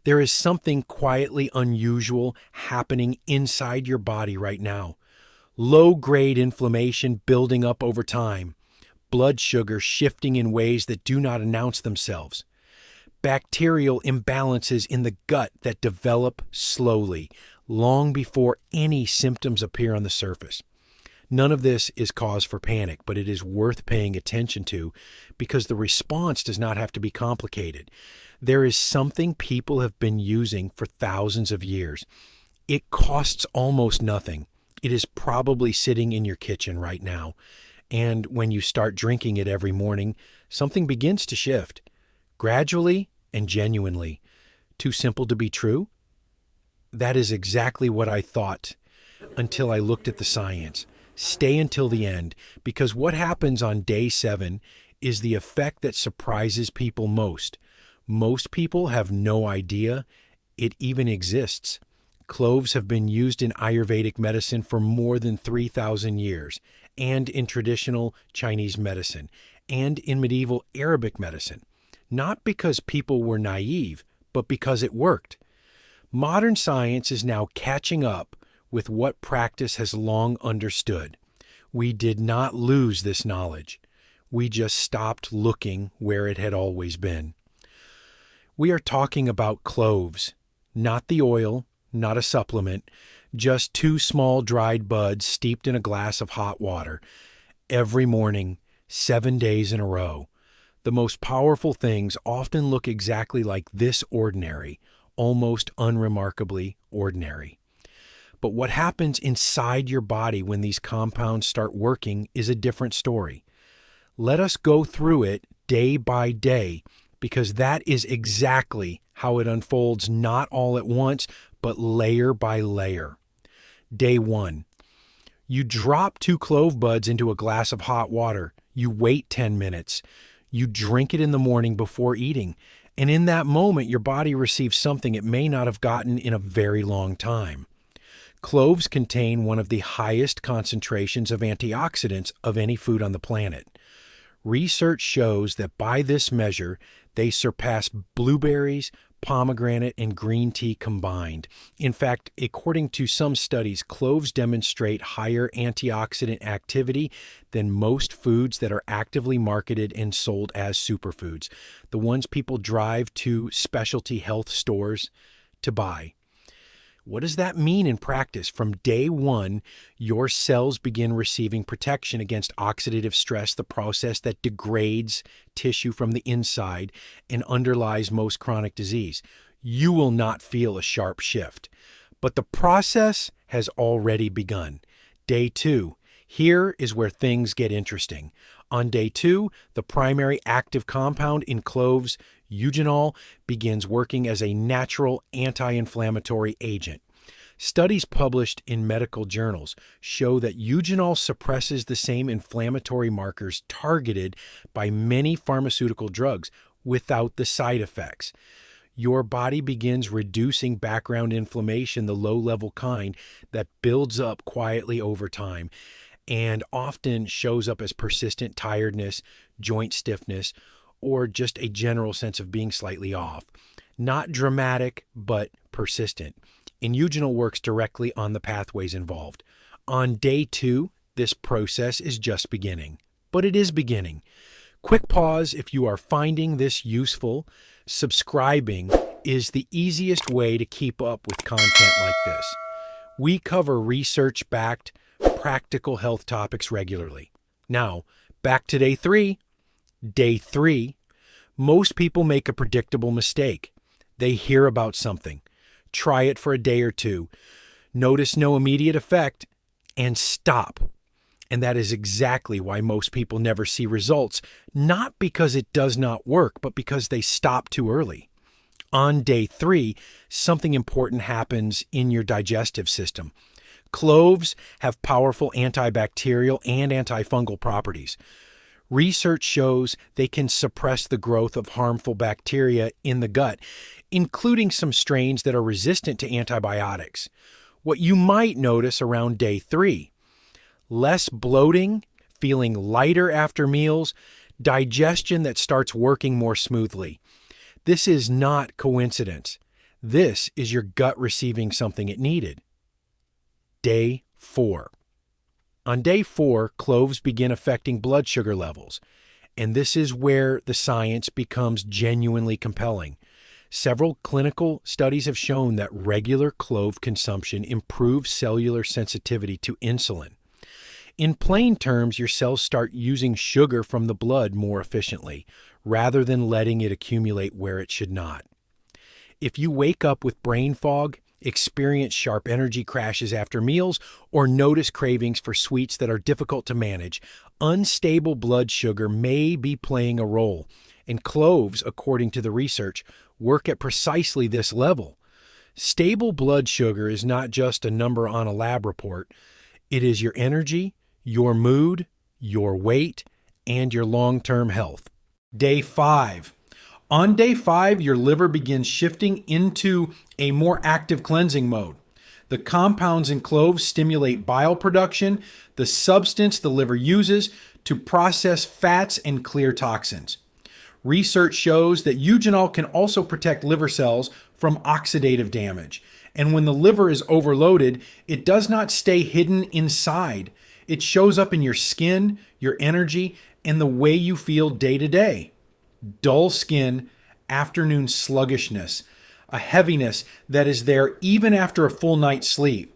There is something quietly unusual happening inside your body right now. Low-grade inflammation building up over time. Blood sugar shifting in ways that do not announce themselves. Bacterial imbalances in the gut that develop slowly, long before any symptoms appear on the surface. None of this is cause for panic, but it is worth paying attention to because the response does not have to be complicated. There is something people have been using for thousands of years. It costs almost nothing. It is probably sitting in your kitchen right now. And when you start drinking it every morning, something begins to shift. Gradually and genuinely. Too simple to be true? That is exactly what I thought until I looked at the science. Stay until the end, because what happens on day 7 is the effect that surprises people most. Most people have no idea it even exists. Cloves have been used in Ayurvedic medicine for more than 3,000 years, and in traditional Chinese medicine, and in medieval Arabic medicine. Not because people were naive, but because it worked. Modern science is now catching up with what practice has long understood. We did not lose this knowledge. We just stopped looking where it had always been. We are talking about cloves, not the oil, not a supplement, just 2 small dried buds steeped in a glass of hot water every morning, 7 days in a row. The most powerful things often look exactly like this ordinary, almost unremarkably ordinary. But what happens inside your body when these compounds start working is a different story. Let us go through it day by day, because that is exactly how it unfolds, not all at once, but layer by layer. Day 1. You drop 2 clove buds into a glass of hot water. You wait 10 minutes. You drink it in the morning before eating. And in that moment, your body receives something it may not have gotten in a very long time. Cloves contain one of the highest concentrations of antioxidants of any food on the planet. Research shows that by this measure, they surpass blueberries, pomegranate, and green tea combined. In fact, according to some studies, cloves demonstrate higher antioxidant activity than most foods that are actively marketed and sold as superfoods, the ones people drive to specialty health stores to buy. What does that mean in practice? From day 1, your cells begin receiving protection against oxidative stress, the process that degrades tissue from the inside and underlies most chronic disease. You will not feel a sharp shift, but the process has already begun. Day 2. Here is where things get interesting. On day 2, the primary active compound in cloves, eugenol, begins working as a natural anti-inflammatory agent. Studies published in medical journals show that eugenol suppresses the same inflammatory markers targeted by many pharmaceutical drugs without the side effects. Your body begins reducing background inflammation, the low-level kind that builds up quietly over time and often shows up as persistent tiredness, joint stiffness, or just a general sense of being slightly off. Not dramatic, but persistent. And eugenol works directly on the pathways involved. On day 2, this process is just beginning. But it is beginning. Quick pause if you are finding this useful. Subscribing is the easiest way to keep up with content like this. We cover research-backed, practical health topics regularly. Now, back to day 3. Day 3, most people make a predictable mistake. They hear about something, try it for a day or 2, notice no immediate effect, and stop. And that is exactly why most people never see results, not because it does not work, but because they stop too early. On day 3, something important happens in your digestive system. Cloves have powerful antibacterial and antifungal properties. Research shows they can suppress the growth of harmful bacteria in the gut, including some strains that are resistant to antibiotics. What you might notice around day 3: less bloating, feeling lighter after meals, digestion that starts working more smoothly. This is not coincidence. This is your gut receiving something it needed. Day 4. On day 4, cloves begin affecting blood sugar levels, and this is where the science becomes genuinely compelling. Several clinical studies have shown that regular clove consumption improves cellular sensitivity to insulin. In plain terms, your cells start using sugar from the blood more efficiently, rather than letting it accumulate where it should not. If you wake up with brain fog, experience sharp energy crashes after meals, or notice cravings for sweets that are difficult to manage, unstable blood sugar may be playing a role, and cloves, according to the research, work at precisely this level. Stable blood sugar is not just a number on a lab report. It is your energy, your mood, your weight, and your long-term health. Day 5. On day 5, your liver begins shifting into a more active cleansing mode. The compounds in cloves stimulate bile production, the substance the liver uses to process fats and clear toxins. Research shows that eugenol can also protect liver cells from oxidative damage. And when the liver is overloaded, it does not stay hidden inside. It shows up in your skin, your energy, and the way you feel day to day. Dull skin, afternoon sluggishness, a heaviness that is there even after a full night's sleep.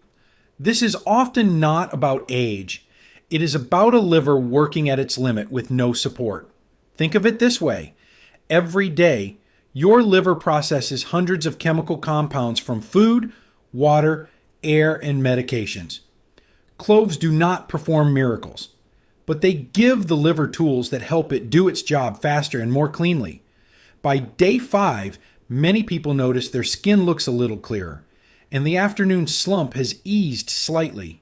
This is often not about age. It is about a liver working at its limit with no support. Think of it this way. Every day, your liver processes hundreds of chemical compounds from food, water, air, and medications. Cloves do not perform miracles, but they give the liver tools that help it do its job faster and more cleanly. By day 5, many people notice their skin looks a little clearer, and the afternoon slump has eased slightly.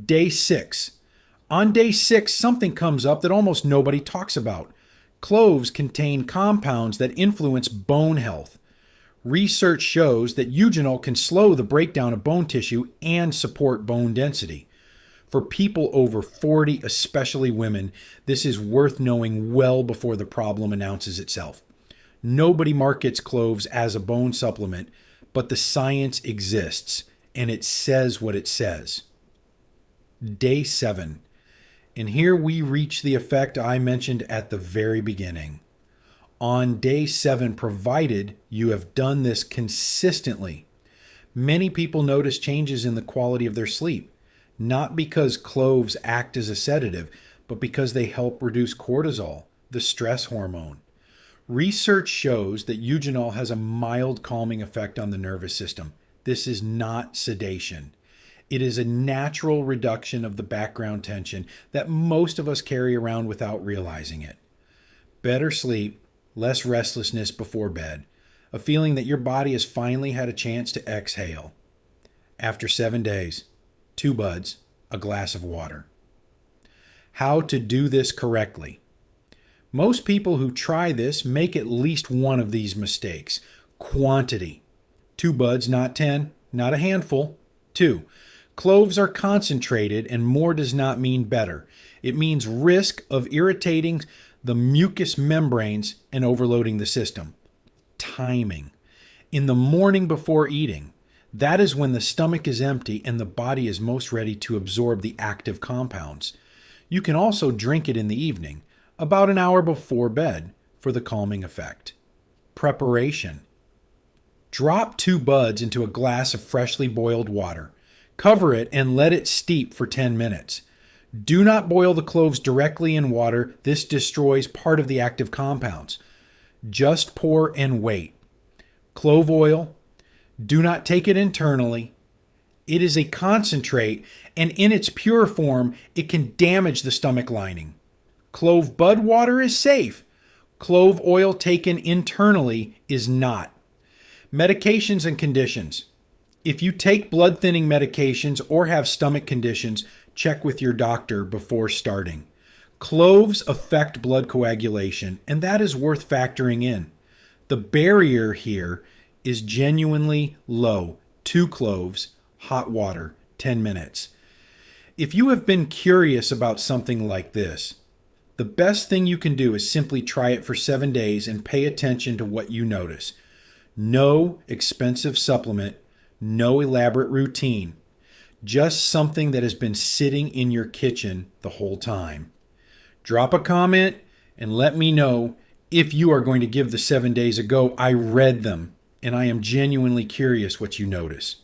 Day 6. On day 6, something comes up that almost nobody talks about. Cloves contain compounds that influence bone health. Research shows that eugenol can slow the breakdown of bone tissue and support bone density. For people over 40, especially women, this is worth knowing well before the problem announces itself. Nobody markets cloves as a bone supplement, but the science exists, and it says what it says. Day 7. And here we reach the effect I mentioned at the very beginning. On day 7, provided you have done this consistently, many people notice changes in the quality of their sleep, not because cloves act as a sedative, but because they help reduce cortisol, the stress hormone. Research shows that eugenol has a mild calming effect on the nervous system. This is not sedation. It is a natural reduction of the background tension that most of us carry around without realizing it. Better sleep, less restlessness before bed, a feeling that your body has finally had a chance to exhale. After 7 days, 2 buds, a glass of water. How to do this correctly. Most people who try this make at least one of these mistakes. Quantity. 2 buds, not 10, not a handful. 2. Cloves are concentrated, and more does not mean better. It means risk of irritating the mucous membranes and overloading the system. Timing. In the morning before eating, that is when the stomach is empty and the body is most ready to absorb the active compounds. You can also drink it in the evening, about an hour before bed, for the calming effect. Preparation. Drop 2 buds into a glass of freshly boiled water. Cover it and let it steep for 10 minutes. Do not boil the cloves directly in water. This destroys part of the active compounds. Just pour and wait. Clove oil. Do not take it internally. It is a concentrate, and in its pure form, it can damage the stomach lining. Clove bud water is safe. Clove oil taken internally is not. Medications and conditions. If you take blood thinning medications or have stomach conditions, check with your doctor before starting. Cloves affect blood coagulation, and that is worth factoring in. The barrier here is genuinely low. 2 cloves, hot water, 10 minutes. If you have been curious about something like this, the best thing you can do is simply try it for 7 days and pay attention to what you notice. No expensive supplement, no elaborate routine, just something that has been sitting in your kitchen the whole time. Drop a comment and let me know if you are going to give the 7 days a go. I read them and I am genuinely curious what you notice.